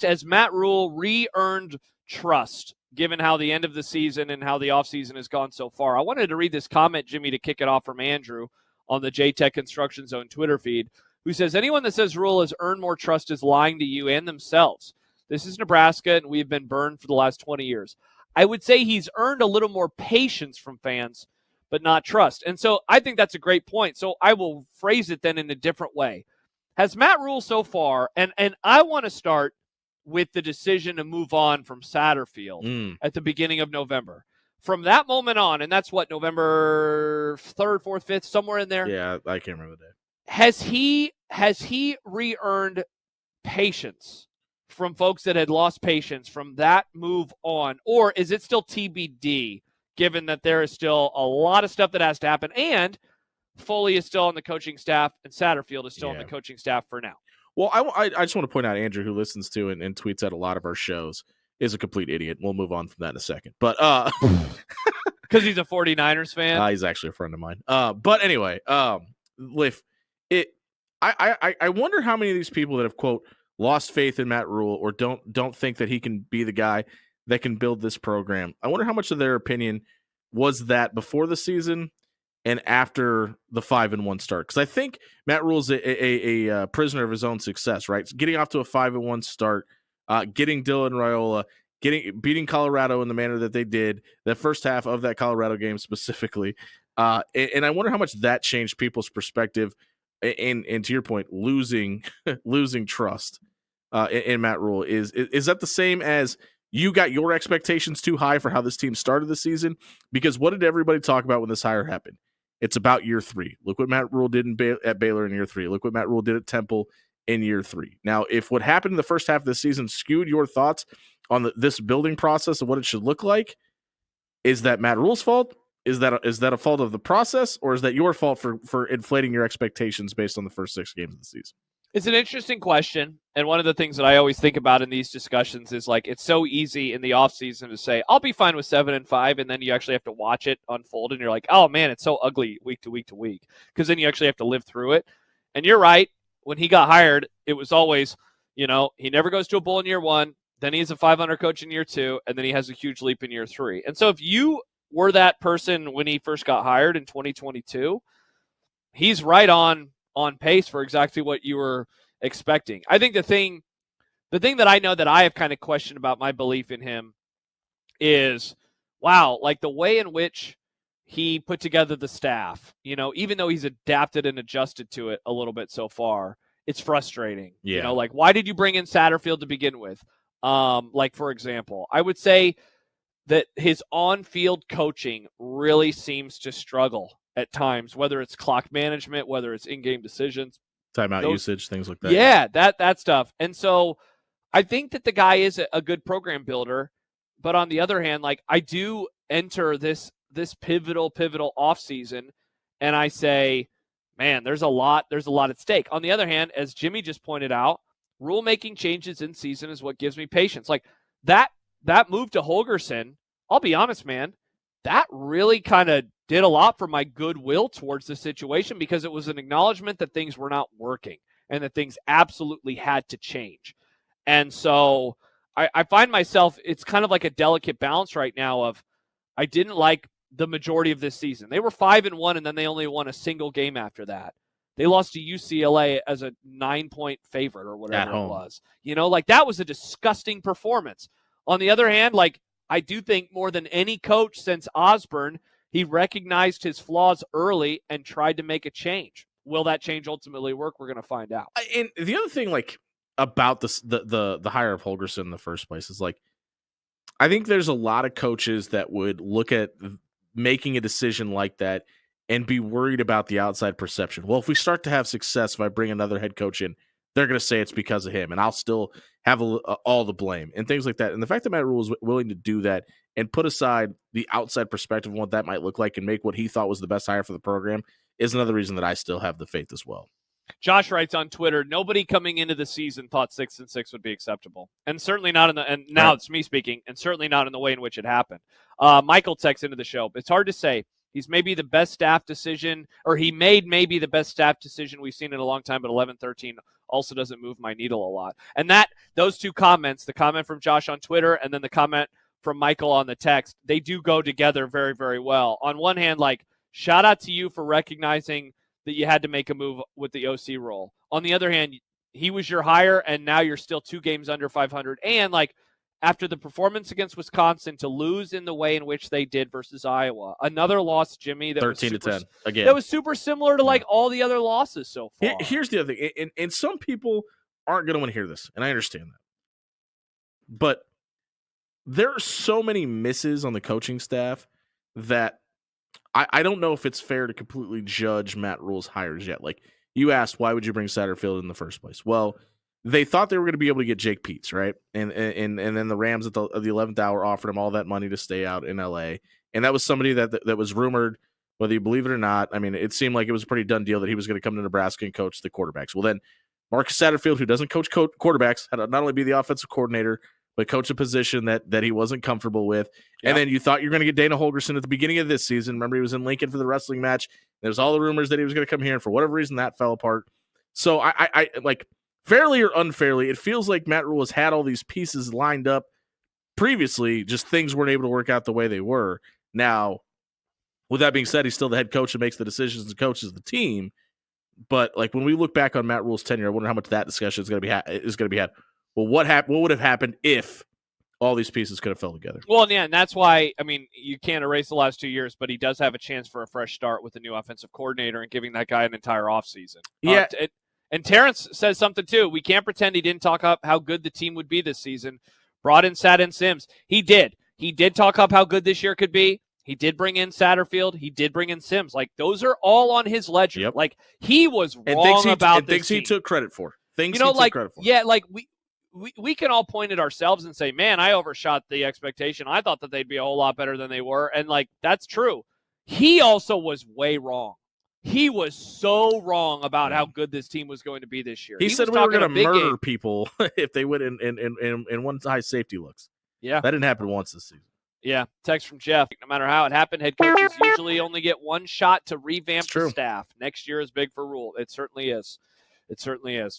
Has Matt Rhule re-earned trust, given how the end of the season and how the offseason has gone so far? I wanted to read this comment, Jimmie, to kick it off from Andrew on the JTech Construction Zone Twitter feed, who says, anyone that says Rhule has earned more trust is lying to you and themselves. This is Nebraska, and we've been burned for the last 20 years. I would say he's earned a little more patience from fans, but not trust. And so I think that's a great point. So I will phrase it then in a different way. Has Matt Rhule so far, and I want to start with the decision to move on from Satterfield at the beginning of November. From that moment on, and that's what, November 3rd, 4th, 5th, somewhere in there? Yeah, I can't remember the day. Has he re-earned patience from folks that had lost patience from that move on? Or is it still TBD, given that there is still a lot of stuff that has to happen, and Foley is still on the coaching staff and Satterfield is still on the coaching staff for now? Well, I just want to point out Andrew, who listens to and tweets at a lot of our shows, is a complete idiot. We'll move on from that in a second. But because he's a 49ers fan? He's actually a friend of mine. But anyway, I wonder how many of these people that have, quote, lost faith in Matt Rhule or don't think that he can be the guy that can build this program. I wonder how much of their opinion was that before the season and after the 5-1 start. Because I think Matt Rhule's a prisoner of his own success, right? So getting off to a 5-1 start, getting Dylan Raiola, beating Colorado in the manner that they did, the first half of that Colorado game specifically. And I wonder how much that changed people's perspective. And to your point, losing trust in Matt Rhule. Is that the same as you got your expectations too high for how this team started the season? Because what did everybody talk about when this hire happened? It's about year 3. Look what Matt Rhule did at Baylor in year 3. Look what Matt Rhule did at Temple in year 3. Now, if what happened in the first half of the season skewed your thoughts on this building process of what it should look like, is that Matt Rhule's fault? Is that a fault of the process, or is that your fault for inflating your expectations based on the first 6 games of the season? It's an interesting question, and one of the things that I always think about in these discussions is, like, it's so easy in the offseason to say, I'll be fine with 7-5, and then you actually have to watch it unfold, and you're like, oh, man, it's so ugly week to week to week, because then you actually have to live through it. And you're right. When he got hired, it was always, he never goes to a bowl in year 1, then he's a 500 coach in year 2, and then he has a huge leap in year 3. And so if you were that person when he first got hired in 2022, he's right on pace for exactly what you were expecting. I think the thing that I know that I have kind of questioned about my belief in him is, wow, like the way in which he put together the staff, even though he's adapted and adjusted to it a little bit so far, it's frustrating. Yeah. Like, why did you bring in Satterfield to begin with? Like, for example, I would say that his on-field coaching really seems to struggle at times, whether it's clock management, whether it's in-game decisions, timeout usage, things like that. Yeah, that stuff. And so I think that the guy is a good program builder, but on the other hand, like, I do enter this pivotal offseason, and I say, man, there's a lot at stake. On the other hand, as Jimmie just pointed out, rule-making changes in season is what gives me patience. Like, that move to Holgorsen, I'll be honest, man, that really kind of did a lot for my goodwill towards the situation, because it was an acknowledgement that things were not working and that things absolutely had to change. And so I find myself, it's kind of like a delicate balance right now of, I didn't like the majority of this season. They were 5-1, and then they only won a single game after that. They lost to UCLA as a 9-point favorite or whatever it was. Like, that was a disgusting performance. On the other hand, like, I do think more than any coach since Osborne, he recognized his flaws early and tried to make a change. Will that change ultimately work? We're going to find out. And the other thing, like, about this, the hire of Holgorsen in the first place is, like, I think there's a lot of coaches that would look at making a decision like that and be worried about the outside perception. Well, if we start to have success, if I bring another head coach in, they're going to say it's because of him, and I'll still have all the blame and things like that. And the fact that Matt Rhule is willing to do that and put aside the outside perspective of what that might look like and make what he thought was the best hire for the program is another reason that I still have the faith as well. Josh writes on Twitter, nobody coming into the season thought 6-6 would be acceptable. And certainly not and now It's me speaking, and certainly not in the way in which it happened. Michael texts into the show. It's hard to say. He's maybe the best staff decision, or he made maybe the best staff decision we've seen in a long time at 11-13. also doesn't move my needle a lot. And those two comments, the comment from Josh on Twitter and then the comment from Michael on the text, they do go together very, very well. On one hand, like, shout out to you for recognizing that you had to make a move with the OC role. On the other hand, he was your hire, and now you're still 2 games under 500. And, like, after the performance against Wisconsin, to lose in the way in which they did versus Iowa, another loss, Jimmie, that 13 to 10 again. That was super similar to like all the other losses so far. Here's the other thing, and some people aren't going to want to hear this, and I understand that. But there are so many misses on the coaching staff that I don't know if it's fair to completely judge Matt Rhule's hires yet. Like, you asked, why would you bring Satterfield in the first place? Well, they thought they were going to be able to get Jake Peets, right? And then the Rams at the 11th hour offered him all that money to stay out in L.A. And that was somebody that was rumored, whether you believe it or not. I mean, it seemed like it was a pretty done deal that he was going to come to Nebraska and coach the quarterbacks. Well, then Marcus Satterfield, who doesn't coach quarterbacks, had to not only be the offensive coordinator, but coach a position that he wasn't comfortable with. Yep. And then you thought you were going to get Dana Holgorsen at the beginning of this season. Remember, he was in Lincoln for the wrestling match. There was all the rumors that he was going to come here, and for whatever reason, that fell apart. So I like, fairly or unfairly, it feels like Matt Rhule has had all these pieces lined up previously, just things weren't able to work out the way they were. Now, with that being said, he's still the head coach and makes the decisions and coaches the team. But like, when we look back on Matt Rhule's tenure, I wonder how much that discussion is going to be had. Well, what would have happened if all these pieces could have fell together? Well, yeah, and that's why, I mean, you can't erase the last 2 years, but he does have a chance for a fresh start with the new offensive coordinator and giving that guy an entire offseason. Yeah. And Terrence says something, too. We can't pretend he didn't talk up how good the team would be this season. Brought in Sadin Sims. He did. He did talk up how good this year could be. He did bring in Satterfield. He did bring in Sims. Like, those are all on his ledger. Yep. Like, he was wrong about this things team. He took credit for. Yeah, like, we can all point at ourselves and say, man, I overshot the expectation. I thought that they'd be a whole lot better than they were. And, like, that's true. He also was way wrong. He was so wrong about how good this team was going to be this year. He said we were going to murder people if they went in one high safety looks. Yeah. That didn't happen once this season. Yeah. Text from Jeff. No matter how it happened, head coaches usually only get one shot to revamp the staff. Next year is big for Rhule. It certainly is. It certainly is.